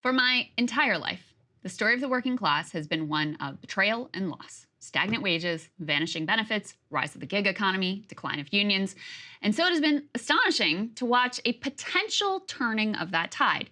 For my entire life, the story of the working class has been one of betrayal and loss. Stagnant wages, vanishing benefits, rise of the gig economy, decline of unions. And so it has been astonishing to watch a potential turning of that tide.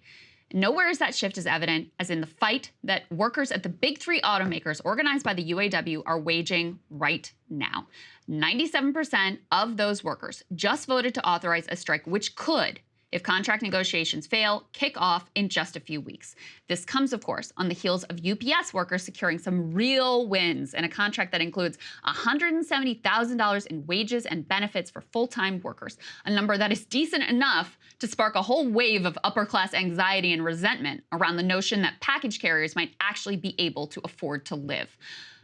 Nowhere is that shift as evident as in the fight that workers at the big three automakers organized by the UAW are waging right now. 97% of those workers just voted to authorize a strike, which could, if contract negotiations fail, kick off in just a few weeks. This comes, of course, on the heels of UPS workers securing some real wins in a contract that includes $170,000 in wages and benefits for full-time workers, a number that is decent enough to spark a whole wave of upper-class anxiety and resentment around the notion that package carriers might actually be able to afford to live.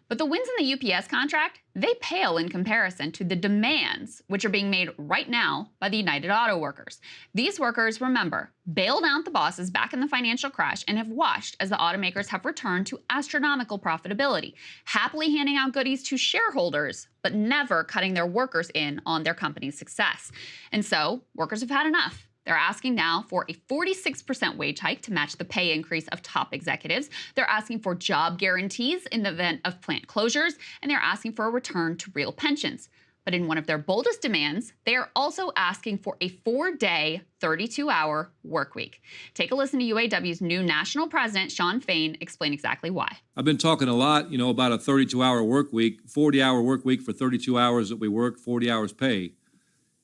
But the wins in the UPS contract, they pale in comparison to the demands which are being made right now by the United Auto Workers. These workers, remember, bailed out the bosses back in the financial crash and have watched as the automakers have returned to astronomical profitability, happily handing out goodies to shareholders, but never cutting their workers in on their company's success. And so, workers have had enough. They're asking now for a 46% wage hike to match the pay increase of top executives. They're asking for job guarantees in the event of plant closures, and they're asking for a return to real pensions. But in one of their boldest demands, they are also asking for a 4-day, 32-hour work week. Take a listen to UAW's new national president, Shawn Fain, explain exactly why. I've been talking a lot, about a 32-hour work week, 40-hour work week for 32 hours that we work, 40 hours pay.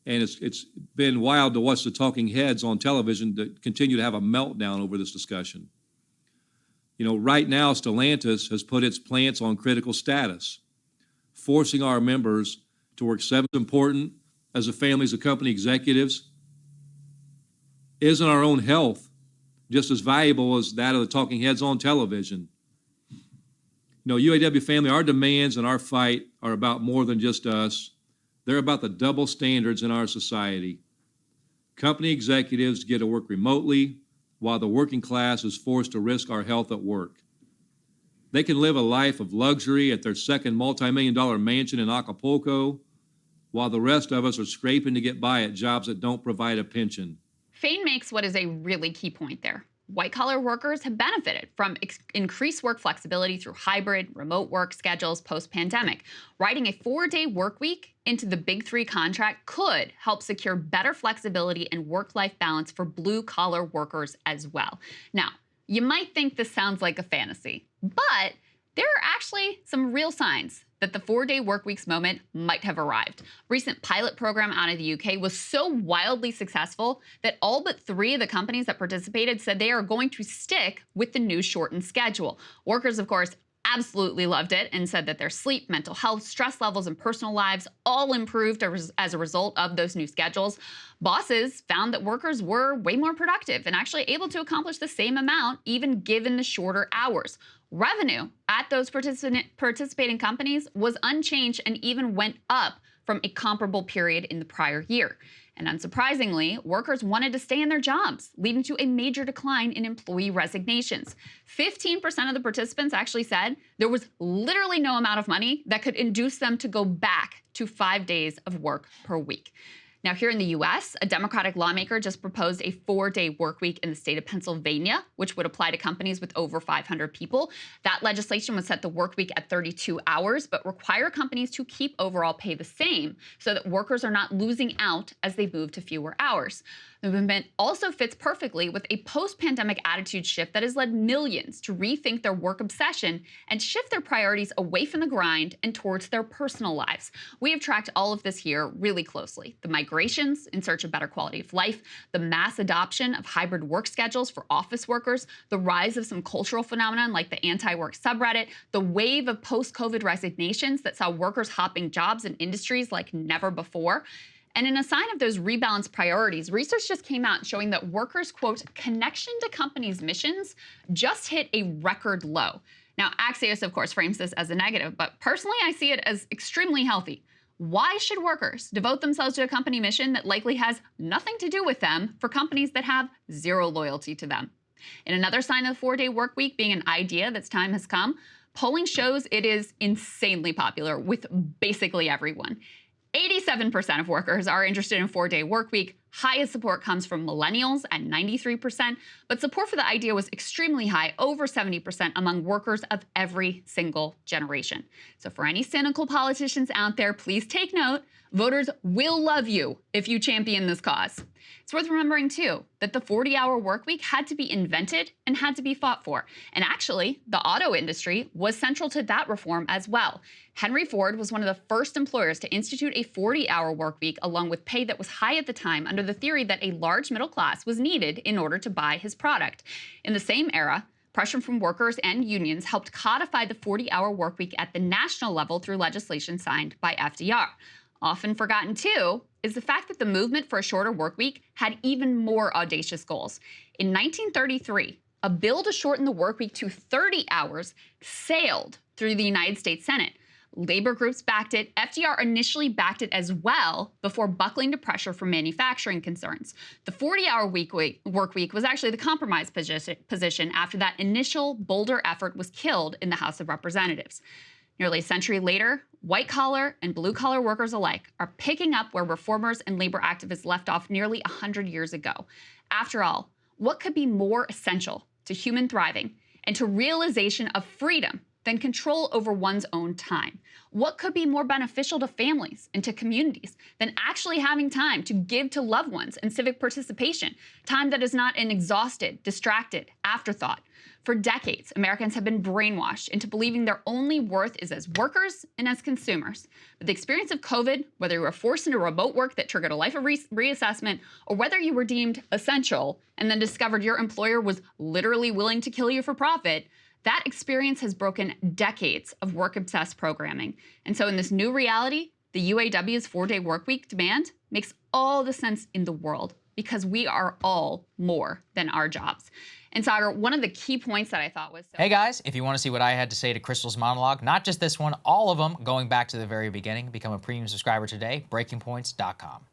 And it's been wild to watch the talking heads on television that continue to have a meltdown over this discussion. Right now, Stellantis has put its plants on critical status, forcing our members to work 7 days. Important as the families of company executives. Isn't our own health just as valuable as that of the talking heads on television? UAW family, our demands and our fight are about more than just us. They're about the double standards in our society. Company executives get to work remotely, while the working class is forced to risk our health at work. They can live a life of luxury at their second multi-million-dollar mansion in Acapulco, while the rest of us are scraping to get by at jobs that don't provide a pension. Fain makes what is a really key point there. White-collar workers have benefited from increased work flexibility through hybrid, remote work schedules post-pandemic. Writing a 4-day work week into the Big Three contract could help secure better flexibility and work-life balance for blue-collar workers as well. Now, you might think this sounds like a fantasy, but there are actually some real signs that the 4-day workweek's moment might have arrived. A recent pilot program out of the UK was so wildly successful that all but 3 of the companies that participated said they are going to stick with the new shortened schedule. Workers, of course, absolutely loved it and said that their sleep, mental health, stress levels, and personal lives all improved as a result of those new schedules. Bosses found that workers were way more productive and actually able to accomplish the same amount even given the shorter hours. Revenue at those participating companies was unchanged and even went up from a comparable period in the prior year. And unsurprisingly, workers wanted to stay in their jobs, leading to a major decline in employee resignations. 15% of the participants actually said there was literally no amount of money that could induce them to go back to 5 days of work per week. Now, here in the U.S., a Democratic lawmaker just proposed a 4-day work week in the state of Pennsylvania, which would apply to companies with over 500 people. That legislation would set the work week at 32 hours, but require companies to keep overall pay the same so that workers are not losing out as they move to fewer hours. The movement also fits perfectly with a post-pandemic attitude shift that has led millions to rethink their work obsession and shift their priorities away from the grind and towards their personal lives. We have tracked all of this here really closely. The migrations in search of better quality of life, the mass adoption of hybrid work schedules for office workers, the rise of some cultural phenomenon like the anti-work subreddit, the wave of post-COVID resignations that saw workers hopping jobs in industries like never before. And in a sign of those rebalanced priorities, research just came out showing that workers' quote, connection to companies' missions just hit a record low. Now, Axios, of course, frames this as a negative, but personally, I see it as extremely healthy. Why should workers devote themselves to a company mission that likely has nothing to do with them for companies that have zero loyalty to them? In another sign of the 4-day work week being an idea that's time has come, polling shows it is insanely popular with basically everyone. 87% of workers are interested in a 4-day work week. Highest support comes from millennials at 93%, but support for the idea was extremely high, over 70% among workers of every single generation. So for any cynical politicians out there, please take note. Voters will love you if you champion this cause. It's worth remembering, too, that the 40-hour work week had to be invented and had to be fought for. And actually, the auto industry was central to that reform as well. Henry Ford was one of the first employers to institute a 40-hour work week, along with pay that was high at the time, under the theory that a large middle class was needed in order to buy his product. In the same era, pressure from workers and unions helped codify the 40-hour work week at the national level through legislation signed by FDR. Often forgotten, too, is the fact that the movement for a shorter work week had even more audacious goals. In 1933, a bill to shorten the work week to 30 hours sailed through the United States Senate. Labor groups backed it. FDR initially backed it as well before buckling to pressure from manufacturing concerns. The 40-hour work week was actually the compromise position after that initial bolder effort was killed in the House of Representatives. Nearly a century later, white-collar and blue-collar workers alike are picking up where reformers and labor activists left off nearly 100 years ago. After all, what could be more essential to human thriving and to realization of freedom than control over one's own time? What could be more beneficial to families and to communities than actually having time to give to loved ones and civic participation, time that is not an exhausted, distracted afterthought? For decades, Americans have been brainwashed into believing their only worth is as workers and as consumers. But the experience of COVID, whether you were forced into remote work that triggered a life of reassessment, or whether you were deemed essential and then discovered your employer was literally willing to kill you for profit, that experience has broken decades of work-obsessed programming. And so in this new reality, the UAW's 4-day workweek demand makes all the sense in the world, because we are all more than our jobs. And Saagar, one of the key points that I thought was... Hey guys, if you want to see what I had to say to Krystal's monologue, not just this one, all of them, going back to the very beginning, become a premium subscriber today, breakingpoints.com.